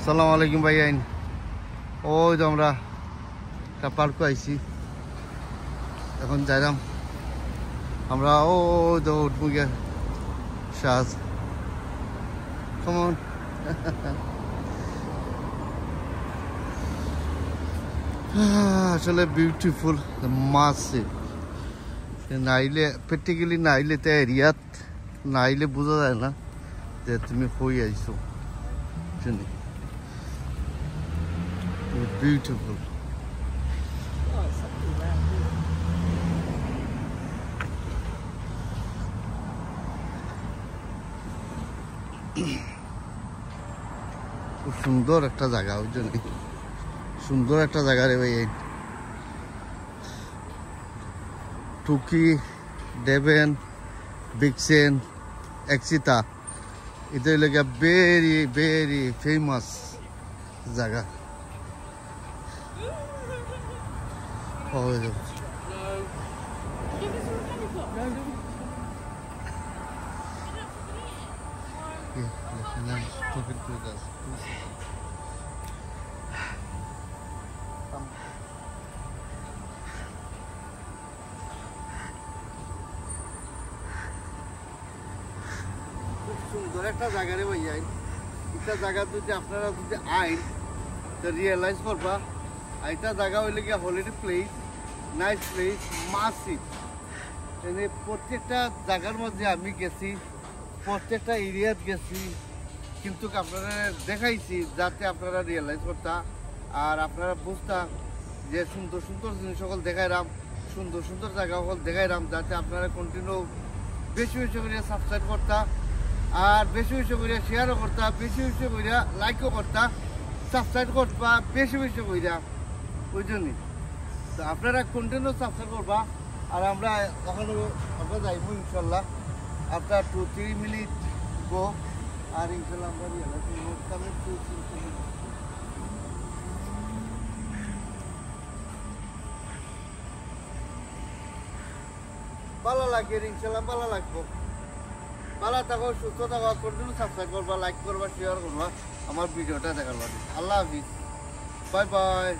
সালাম আলাইকুম ভাই আইন ওই তো আমরা একটা পার্ক আইছি এখন যাইলাম আমরা ওই তো উঠবো গিয়া সাজ কেমন আসলে বিউটিফুল মাসিভ নাইলে প্র্যাকটিক্যালি নাইলে তো এরিয়াত নাইলে বোঝা যায় না যে তুমি কই আইছো শুনি বিউটিফুল খুব সুন্দর একটা জায়গা ওই জন্য সুন্দর একটা জায়গা রে ভাই টুকি ডেভেন বিক্সেন এক্সিতা এটা হইল গিয়া ভেরি ভেরি ফেমাস জায়গা সুন্দর একটা জায়গা রে ভাইয়া এটা জায়গা যদি আপনারা যদি আইন তো রিয়েলাইজ করবা এটা জায়গা হইলে গিয়া holiday place nice place massive প্রত্যেকটা জায়গার মধ্যে আমি গেছি প্রত্যেকটা এরিয়াত গেছি কিন্তু আপনারা দেখাইছি যাতে আপনারা রিয়েলাইজ করতা আর আপনারা বুঝতা যে সুন্দর সুন্দর জিনিস সকল দেখাইলাম সুন্দর সুন্দর জায়গা সকল দেখাইলাম যাতে আপনারা কন্টিনিউ বেশি বেশি করে সাবস্ক্রাইব করতা আর বেশি বেশি করে শেয়ারও করতা বেশি বেশি করে লাইকও করতা সাবস্ক্রাইব করবা বেশি বেশি করে ওই জন্যই তো আপনারা কন্টিনিউ সাবস্ক্রাইব করবা আর আমরা ওখানে আমরা যাইব ইনশাল্লাহ আফটার 2-3 মিনিট গো আর ইনশাল্লাহ আমরা ভালো লাগে ইনশাল্লাহ ভালো লাগবো ভালো থাকো সুস্থ থাকো কন্টিনিউ সাবস্ক্রাইব করবা লাইক করবা শেয়ার করবা আমার ভিডিওটা দেখার বাদে আল্লাহ হাফিজ বাই বাই